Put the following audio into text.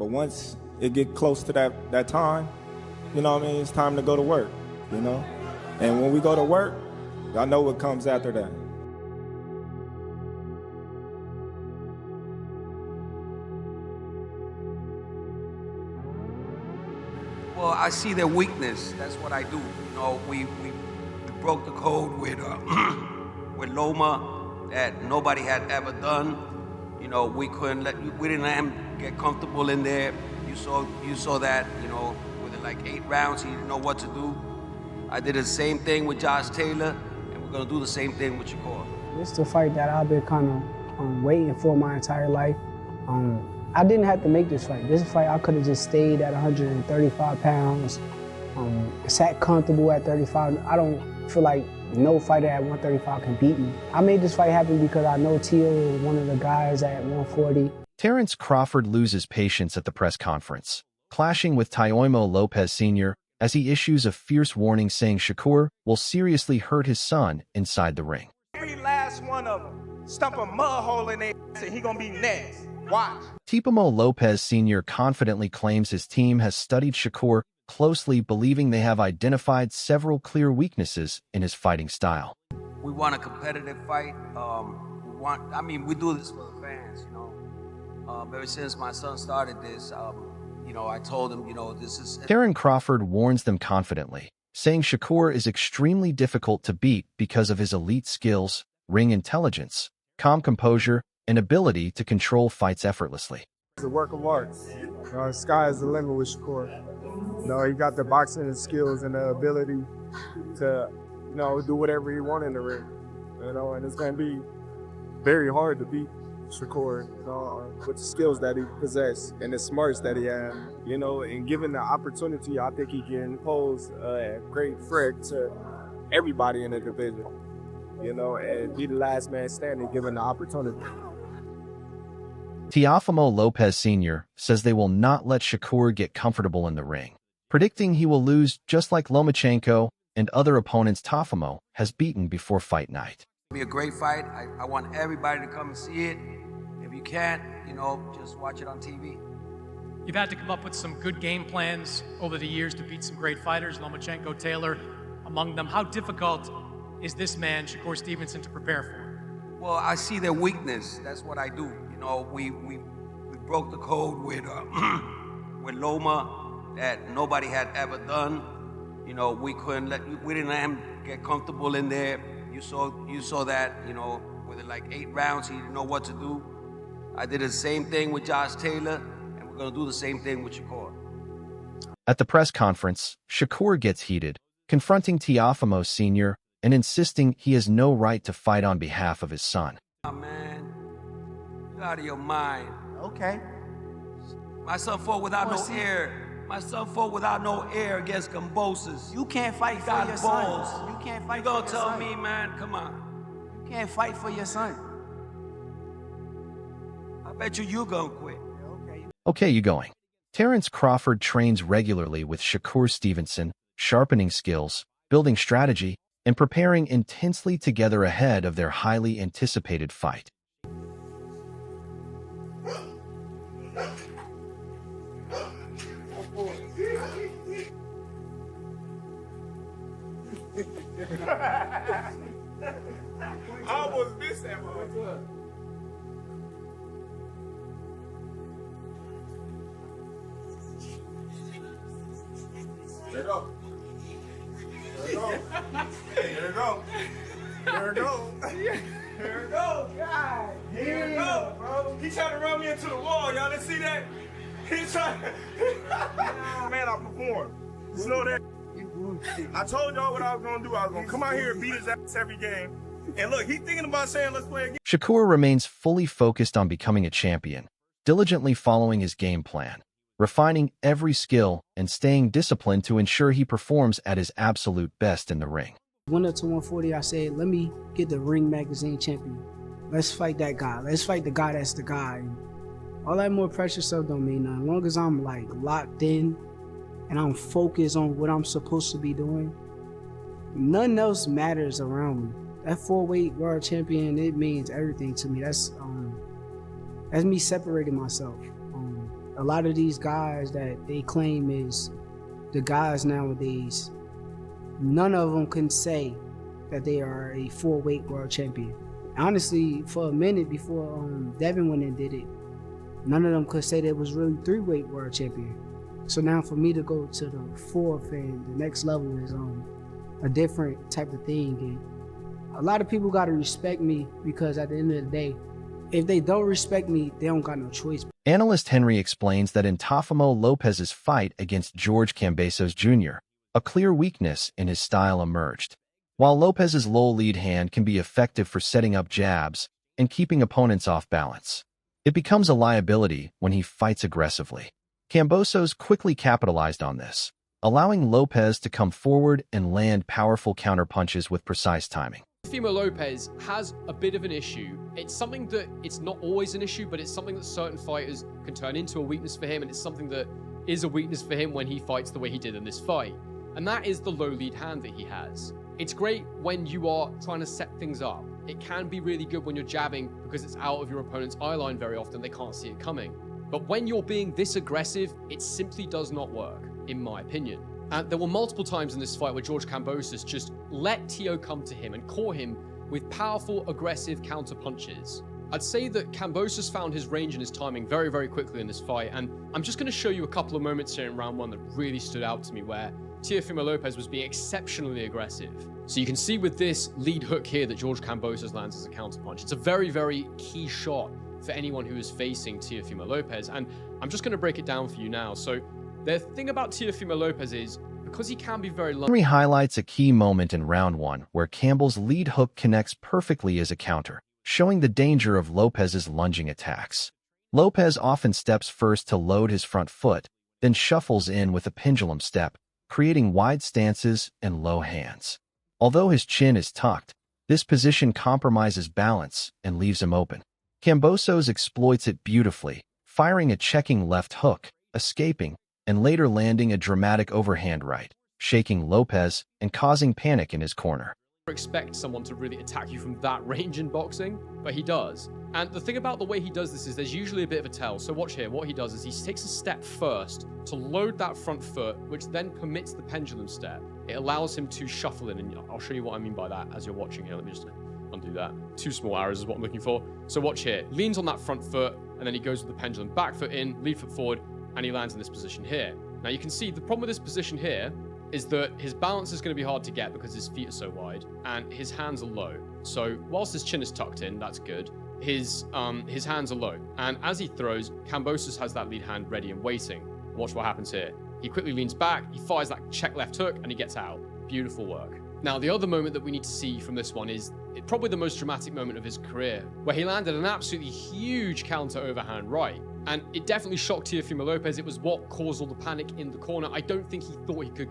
But once it get close to that time, you know what I mean, it's time to go to work, you know? And when we go to work, y'all know what comes after that. Well, I see their weakness. That's what I do. You know, we broke the code with with Loma that nobody had ever done. You know, we didn't let him get comfortable in there. You saw that. You know, within like 8 rounds, he didn't know what to do. I did the same thing with Josh Taylor, and we're gonna do the same thing with Shakur. This is the fight that I've been kind of waiting for my entire life. I didn't have to make this fight. This fight, I could have just stayed at 135 pounds, sat comfortable at 35. I don't feel like no fighter at 135 can beat me. I made this fight happen because I know Teo is one of the guys at 140. Terence Crawford loses patience at the press conference, clashing with Teofimo Lopez Sr. as he issues a fierce warning saying Shakur will seriously hurt his son inside the ring. Every last one of them, stump a mud hole in their ass and he gonna be next. Watch. Teofimo Lopez Sr. confidently claims his team has studied Shakur closely, believing they have identified several clear weaknesses in his fighting style. We want a competitive fight. We do this for the fans, you know. Ever since my son started this, you know, I told him, you know, this is... Terence Crawford warns them confidently, saying Shakur is extremely difficult to beat because of his elite skills, ring intelligence, calm composure, and ability to control fights effortlessly. It's a work of art. Sky is the limit with Shakur. You know, he got the boxing skills and the ability to, you know, do whatever he wants in the ring. You know, and it's going to be very hard to beat Shakur, you know, with the skills that he possesses and the smarts that he has. You know, and given the opportunity, I think he can pose a great threat to everybody in the division. You know, and be the last man standing given the opportunity. Teofimo Lopez Sr. says they will not let Shakur get comfortable in the ring, predicting he will lose just like Lomachenko and other opponents Teofimo has beaten before fight night. It'll be a great fight. I want everybody to come and see it. If you can't, you know, just watch it on TV. You've had to come up with some good game plans over the years to beat some great fighters, Lomachenko, Taylor, among them. How difficult is this man, Shakur Stevenson, to prepare for? Well, I see their weakness. That's what I do. You know, we broke the code with with Loma that nobody had ever done. You know, we didn't let him get comfortable in there. You saw that. You know, within like 8 rounds, he didn't know what to do. I did the same thing with Josh Taylor, and we're gonna do the same thing with Shakur. At the press conference, Shakur gets heated, confronting Teofimo Sr. and insisting he has no right to fight on behalf of his son. Oh, man, you out of your mind. Okay. My son fought without no air. My son fought without no air against Gambosis. You can't fight for your balls. son. You can't fight You for your gonna tell son. me, man? Come on. You can't fight for your son. I bet you gonna quit. Okay, you going. Terence Crawford trains regularly with Shakur Stevenson, sharpening skills, building strategy, and preparing intensely together ahead of their highly anticipated fight. I almost missed that one. There you go. There you go. There you go. There you go. There you go. God. There you go, bro. He tried to run me into the wall. Y'all didn't see that? He tried. Man, I performed. You know that? I told y'all what I was going to do. I was going to come out here and beat his ass every game. And look, he's thinking about saying, let's play again. Shakur remains fully focused on becoming a champion, diligently following his game plan, refining every skill, and staying disciplined to ensure he performs at his absolute best in the ring. Went up to 140, I said, let me get the Ring Magazine champion. Let's fight that guy. Let's fight the guy that's the guy. All that more pressure stuff don't mean nothing. As long as I'm like locked in and I'm focused on what I'm supposed to be doing, nothing else matters around me. That 4-weight world champion, it means everything to me. That's me separating myself. A lot of these guys that they claim is the guys nowadays, none of them can say that they are a 4-weight world champion. Honestly, for a minute before Devin went and did it, none of them could say they was really 3-weight world champion. So now for me to go to the 4th and the next level is a different type of thing. And a lot of people got to respect me, because at the end of the day, if they don't respect me, they don't got no choice. Analyst Henry explains that in Teofimo Lopez's fight against George Kambosos Jr., a clear weakness in his style emerged. While Lopez's low lead hand can be effective for setting up jabs and keeping opponents off balance, it becomes a liability when he fights aggressively. Kambosos quickly capitalized on this, allowing Lopez to come forward and land powerful counterpunches with precise timing. Teofimo Lopez has a bit of an issue. It's something that it's not always an issue, but it's something that certain fighters can turn into a weakness for him, and it's something that is a weakness for him when he fights the way he did in this fight. And that is the low lead hand that he has. It's great when you are trying to set things up. It can be really good when you're jabbing because it's out of your opponent's eye line very often. They can't see it coming. But when you're being this aggressive, it simply does not work, in my opinion. And there were multiple times in this fight where George Kambosos just let Teo come to him and caught him with powerful, aggressive counter punches. I'd say that Kambosos found his range and his timing very, very quickly in this fight, and I'm just going to show you a couple of moments here in round 1 that really stood out to me where Teofimo Lopez was being exceptionally aggressive. So you can see with this lead hook here that George Kambosos lands as a counterpunch. It's a very, very key shot for anyone who is facing Teofimo Lopez, and I'm just going to break it down for you now. So the thing about Teofimo Lopez is, because he can be very low. Henry highlights a key moment in round 1 where Campbell's lead hook connects perfectly as a counter, showing the danger of Lopez's lunging attacks. Lopez often steps first to load his front foot, then shuffles in with a pendulum step, creating wide stances and low hands. Although his chin is tucked, this position compromises balance and leaves him open. Kambosos exploits it beautifully, firing a checking left hook, escaping, and later landing a dramatic overhand right, shaking Lopez and causing panic in his corner. Expect someone to really attack you from that range in boxing, but he does. And the thing about the way he does this is there's usually a bit of a tell. So watch here. What he does is he takes a step first to load that front foot, which then permits the pendulum step. It allows him to shuffle in, and I'll show you what I mean by that as you're watching here. Let me just undo that. 2 small arrows is what I'm looking for. So watch here. Leans on that front foot, and then he goes with the pendulum. Back foot in, lead foot forward, and he lands in this position here. Now you can see the problem with this position here is that his balance is going to be hard to get because his feet are so wide and his hands are low. So whilst his chin is tucked in, that's good. His hands are low. And as he throws, Kambosos has that lead hand ready and waiting. Watch what happens here. He quickly leans back, he fires that check left hook, and he gets out. Beautiful work. Now, the other moment that we need to see from this one is probably the most dramatic moment of his career, where he landed an absolutely huge counter overhand right. And it definitely shocked Teofimo Lopez. It was what caused all the panic in the corner. I don't think he thought he could get